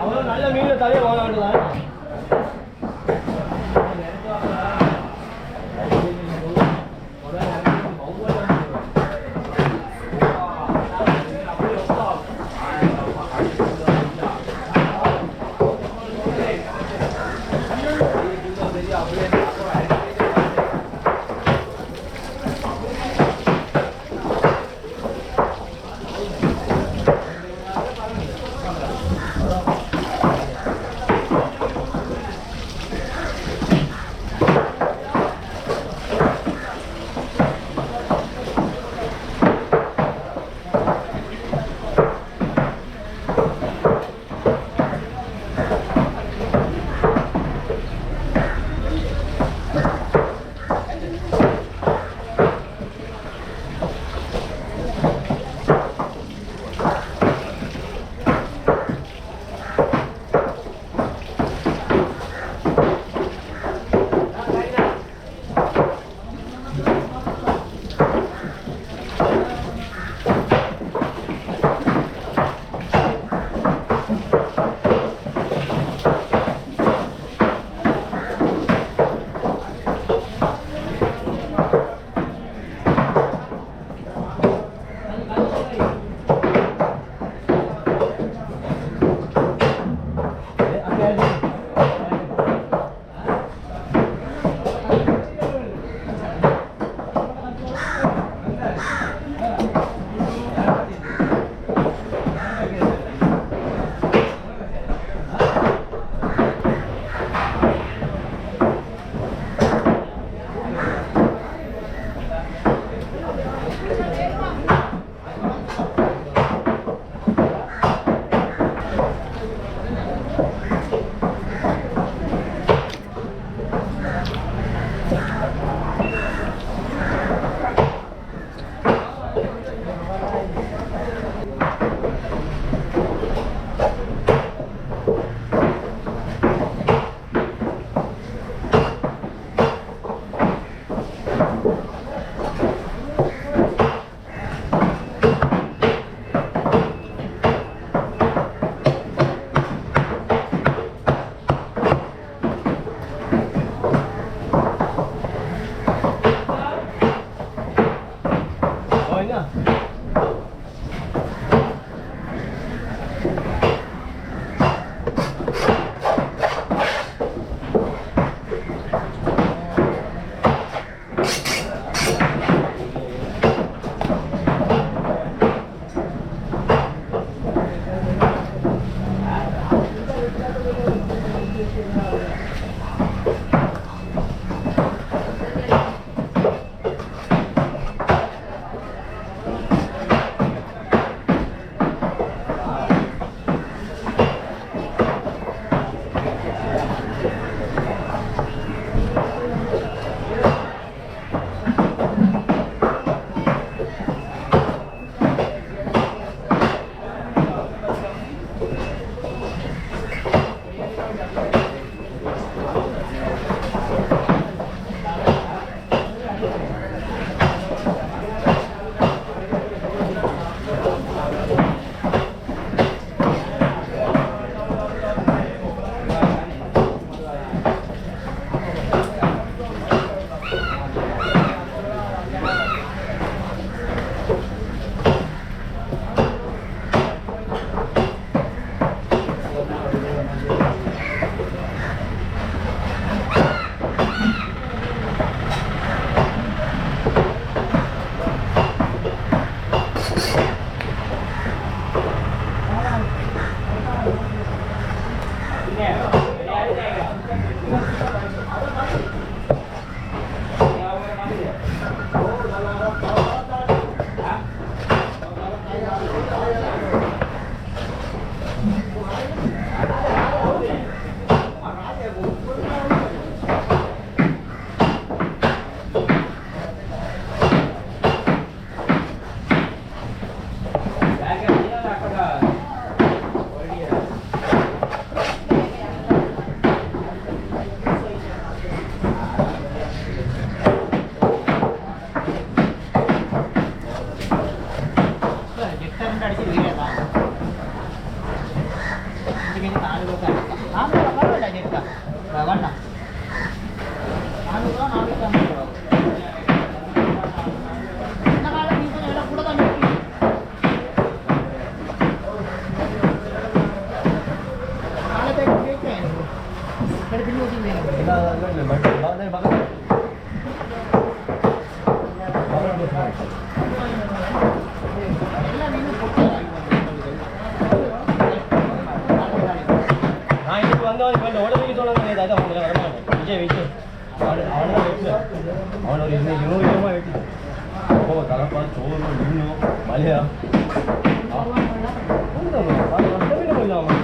அவன் நல்ல மீன் தலையை வாங்க வேண்டியதான். நான் இன்னைக்கு வந்தவன் இவன் உடம்புக்கு சொன்னாங்க ஏதாவது அவங்க வரமாட்டேன் விஜய் விஜய் அவனை வெட்டு அவன் ஒரு 200 கிலோமா வெட்டி ஓ தலைப்பா சோறு இன்னும் மலையா துண்டு வச்சு அவன்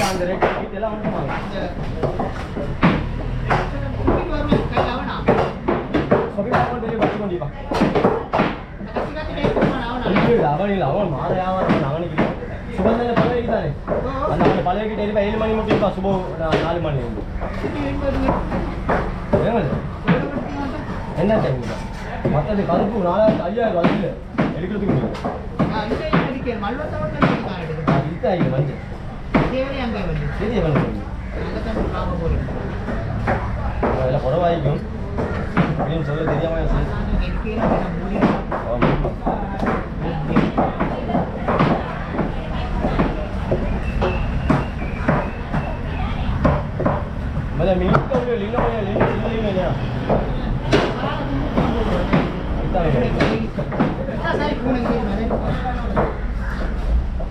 அந்த ரேட் எல்லாம் வந்துருவாங்க அவன் மாதையாவன் அவனுக்கு சுகந்தன பழகிட்டானே அந்த அவனை பழகிட்டு 7 மணி மட்டும் இருப்பா சுபம் 4 மணி என்ன டைம் மற்றது கருப்பு 4000 வருது எடுக்கிறதுக்கு முடியும் மஞ்சள் சரி அதில் குறவாயிக்கும் அப்படின்னு சொல்ல தெரியாம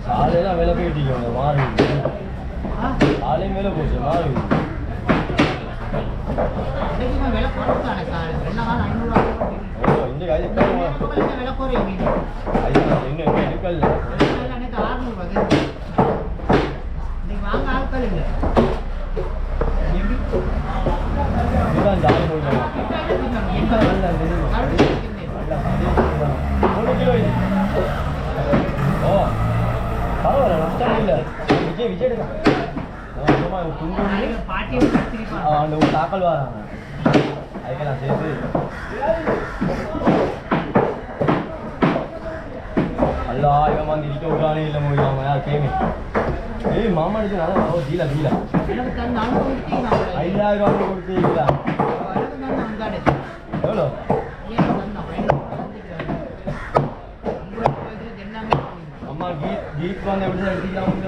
சாலையெல்லாம் வேலை போயிட்டு மாறு சாலை மேலே போச்சு மாறு இந்த இன்னும் எடுக்கல இதுதான் ஜாலி போயிட்டாங்க 1 கிலோ இது ஓ பரவாயில்ல நஷ்டம் இல்லை விஜய் விஜய் எடுக்க அந்த ஒரு தாக்கல் வராங்க அதுக்கெல்லாம் சேர்த்து அல்லா இவன் வந்து இருக்க விடானே இல்லை முடியும் யார் கேமே ஏய் மாமா எடுத்து நல்லா ஜீலா ஜீலா 5000 ரூபா கொடுத்தீங்களா எவ்வளோ அம்மா கீத் வந்து எப்படி எடுத்துக்கலாம்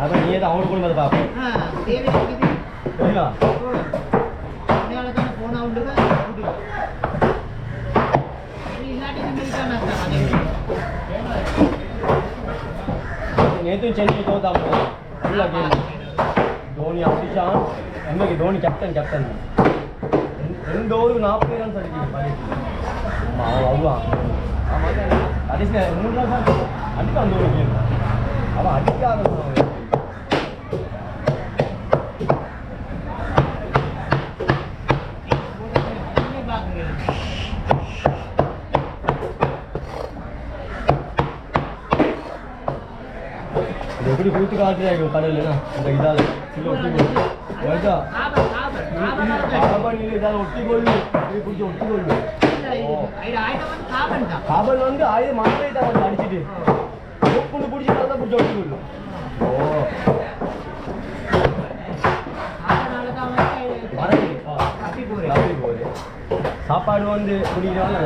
அதான் நீ ஏதோ அவனுக்கு கூட வந்து பார்ப்போம் நேற்று சென்னை தோத்தாங்க தோனி அடிச்சான் இன்னைக்கு தோனி கேப்டன் 2 ஓவருக்கு 40 ரன்ஸ் அடிக்கீங்க அவ்வளோ ஆமாம் கடைசியில் 3 ரன்ஸ் அடிக்கான் தோனிக்கு அவன் அடிக்காத எப்படி கூத்து காட்டுறாங்க கடல்னா இந்த இதால் இதால் ஒட்டிக்கொள்ளு பிடிச்சி ஒட்டிக்கொள்ளு காபல் வந்து ஆயுதம் மண்ணை தான் வந்து அடிச்சுட்டு ஒப்புன்னு பிடிச்சி தான் பிடிச்சி ஒட்டிக்கொள்ளு சாப்பாடு வந்து குடிக்கிறாங்க